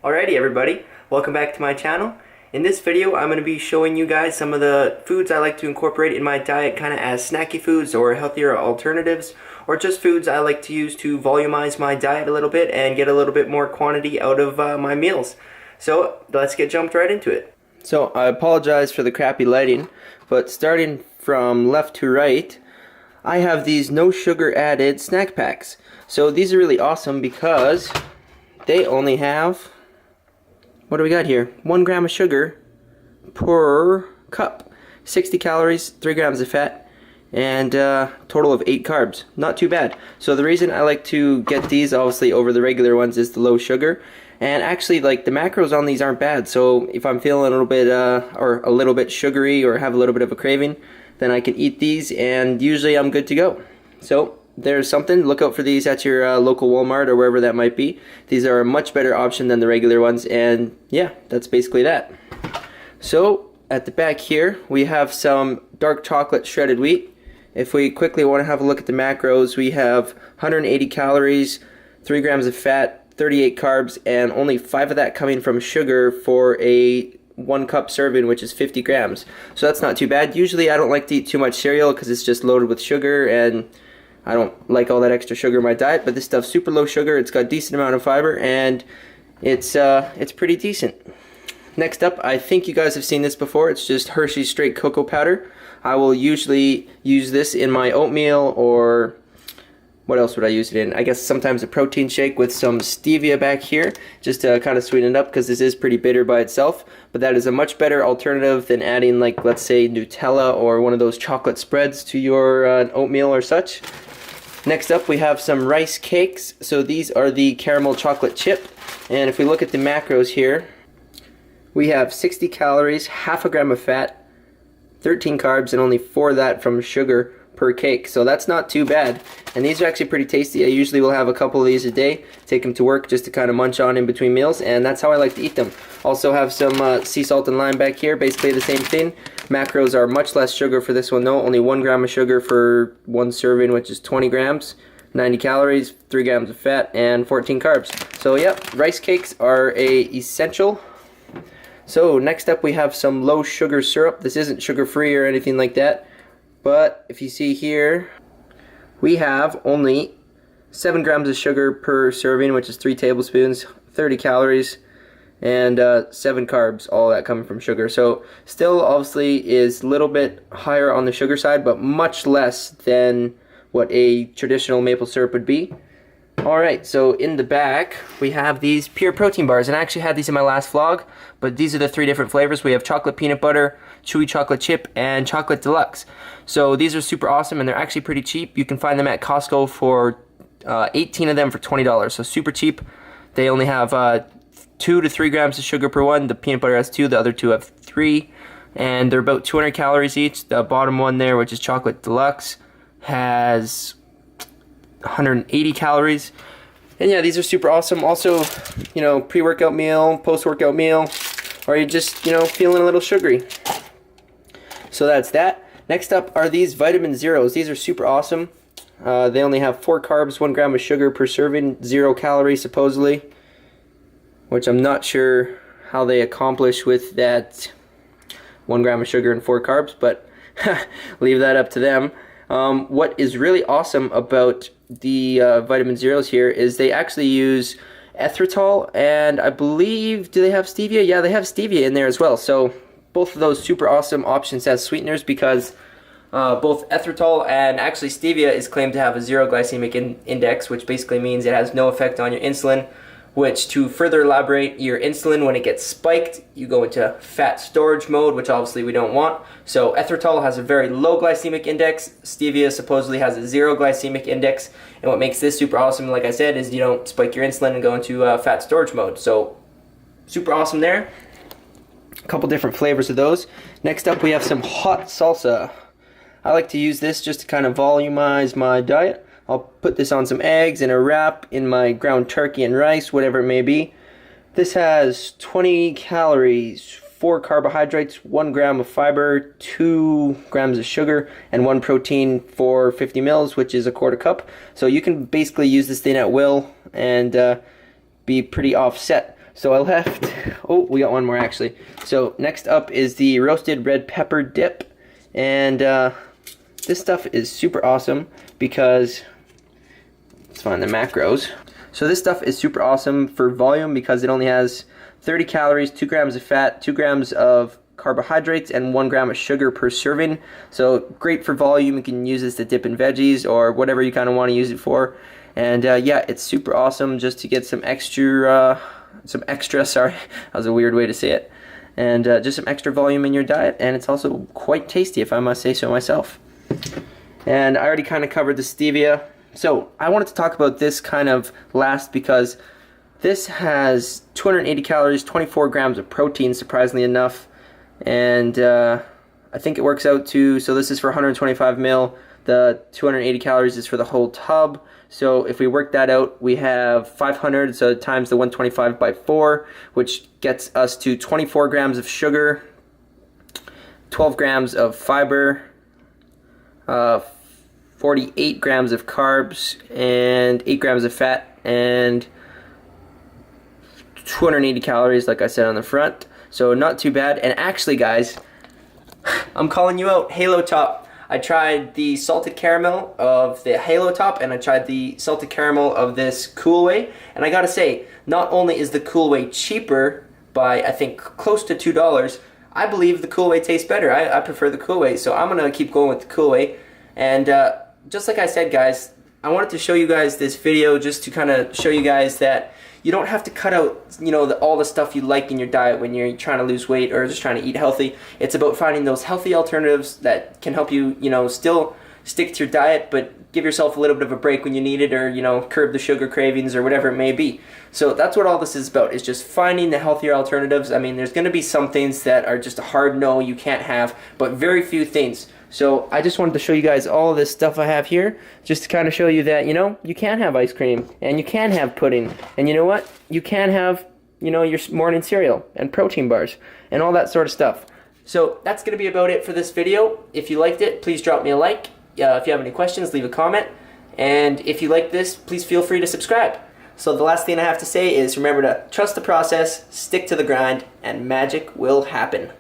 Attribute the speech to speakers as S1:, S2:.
S1: Alrighty everybody, welcome back to my channel. In this video I'm going to be showing you guys some of the foods I like to incorporate in my diet kind of as snacky foods or healthier alternatives, or just foods I like to use to volumize my diet a little bit and get a little bit more quantity out of my meals. So let's get jumped right into it. So I apologize for the crappy lighting, but starting from left to right, I have these no sugar added snack packs. So these are really awesome because they only have, what do we got here? 1 gram of sugar per cup. 60 calories, 3 grams of fat, and total of 8 carbs. Not too bad. So the reason I like to get these obviously over the regular ones is the low sugar. And actually, like, the macros on these aren't bad. So if I'm feeling a little bit or a little bit sugary or have a little bit of a craving, then I can eat these and usually I'm good to go. So there's something. Look out for these at your local Walmart or wherever that might be. These are a much better option than the regular ones, and yeah, that's basically that. So at the back here we have some dark chocolate shredded wheat. If we quickly want to have a look at the macros, we have 180 calories, 3 grams of fat, 38 carbs, and only 5 of that coming from sugar for a 1 cup serving, which is 50 grams. So that's not too bad. Usually I don't like to eat too much cereal because it's just loaded with sugar and I don't like all that extra sugar in my diet, but this stuff's super low sugar. It's got a decent amount of fiber, and it's pretty decent. Next up, I think you guys have seen this before. It's just Hershey's straight cocoa powder. I will usually use this in my oatmeal, or what else would I use it in? I guess sometimes a protein shake with some stevia back here, just to kind of sweeten it up, because this is pretty bitter by itself. But that is a much better alternative than adding, like, let's say Nutella or one of those chocolate spreads to your oatmeal or such. Next up we have some rice cakes. So these are the caramel chocolate chip, and if we look at the macros here, we have 60 calories, half a gram of fat, 13 carbs, and only 4 of that from sugar per cake. So that's not too bad, and these are actually pretty tasty. I usually will have a couple of these a day, take them to work just to kind of munch on in between meals, and that's how I like to eat them. Also have some sea salt and lime back here, basically the same thing. Macros are much less sugar for this one though, only 1 gram of sugar for 1 serving, which is 20 grams, 90 calories, 3 grams of fat, and 14 carbs. So yep, rice cakes are a essential. So next up we have some low sugar syrup. This isn't sugar free or anything like that, but if you see here, we have only 7 grams of sugar per serving, which is 3 tablespoons, 30 calories, and 7 carbs, all that coming from sugar. So still obviously is a little bit higher on the sugar side, but much less than what a traditional maple syrup would be. Alright, so in the back we have these pure protein bars, and I actually had these in my last vlog, but these are the 3 different flavors. We have chocolate peanut butter, chewy chocolate chip, and chocolate deluxe. So these are super awesome, and they're actually pretty cheap. You can find them at Costco for 18 of them for $20, so super cheap. They only have 2 to 3 grams of sugar per one. The peanut butter has 2, the other 2 have 3, and they're about 200 calories each. The bottom one there, which is chocolate deluxe, has 180 calories. And yeah, these are super awesome. Also, you know, pre-workout meal, post-workout meal, or you're just, you know, feeling a little sugary. So that's that. Next up are these vitamin zeros. These are super awesome. They only have 4 carbs, 1 gram of sugar per serving, 0 calories supposedly, which I'm not sure how they accomplish with that 1 gram of sugar and 4 carbs, but leave that up to them. What is really awesome about the vitamin zeros here is they actually use erythritol, and I believe, do they have stevia? Yeah, they have stevia in there as well. So both of those super awesome options as sweeteners, because both erythritol and actually stevia is claimed to have a 0 glycemic index, which basically means it has no effect on your insulin, which, to further elaborate, your insulin, when it gets spiked, you go into fat storage mode, which obviously we don't want. So erythritol has a very low glycemic index. Stevia supposedly has a 0 glycemic index. And what makes this super awesome, like I said, is you don't spike your insulin and go into fat storage mode. So super awesome there. A couple different flavors of those. Next up we have some hot salsa. I like to use this just to kind of volumize my diet. I'll put this on some eggs and a wrap in my ground turkey and rice, whatever it may be. This has 20 calories, 4 carbohydrates, 1 gram of fiber, 2 grams of sugar, and 1 protein for 50 mils, which is a quarter cup. So you can basically use this thing at will and be pretty offset. So I left, oh, we got one more actually. So next up is the roasted red pepper dip. And this stuff is super awesome because, let's find the macros. So this stuff is super awesome for volume because it only has 30 calories, 2 grams of fat, 2 grams of carbohydrates, and 1 gram of sugar per serving. So great for volume. You can use this to dip in veggies or whatever you kind of want to use it for. And yeah, it's super awesome just to get some extra, sorry, that was a weird way to say it. And just some extra volume in your diet, and it's also quite tasty, if I must say so myself. And I already kind of covered the stevia. So I wanted to talk about this kind of last because this has 280 calories, 24 grams of protein, surprisingly enough. And I think it works out to, so this is for 125 mil. The 280 calories is for the whole tub. So if we work that out, we have 500, so times the 125 by 4, which gets us to 24 grams of sugar, 12 grams of fiber, 48 grams of carbs, and 8 grams of fat, and 280 calories, like I said on the front. So not too bad. And actually, guys, I'm calling you out, Halo Top. I tried the salted caramel of the Halo Top, and I tried the salted caramel of this Cool Whey. And I gotta say, not only is the Cool Whey cheaper by, I think, close to $2, I believe the Cool Whey tastes better. I prefer the Cool Whey, so I'm gonna keep going with the Cool Whey. And just like I said, guys, I wanted to show you guys this video just to kind of show you guys that you don't have to cut out, you know, all the stuff you like in your diet when you're trying to lose weight or just trying to eat healthy. It's about finding those healthy alternatives that can help you, you know, still stick to your diet, but give yourself a little bit of a break when you need it, or, you know, curb the sugar cravings or whatever it may be. So that's what all this is about, is just finding the healthier alternatives. I mean, there's going to be some things that are just a hard no, you can't have, but very few things. So I just wanted to show you guys all of this stuff I have here, just to kind of show you that, you know, you can have ice cream, and you can have pudding, and you know what? You can have, you know, your morning cereal, and protein bars, and all that sort of stuff. So that's going to be about it for this video. If you liked it, please drop me a like. If you have any questions, leave a comment. And if you like this, please feel free to subscribe. So the last thing I have to say is remember to trust the process, stick to the grind, and magic will happen.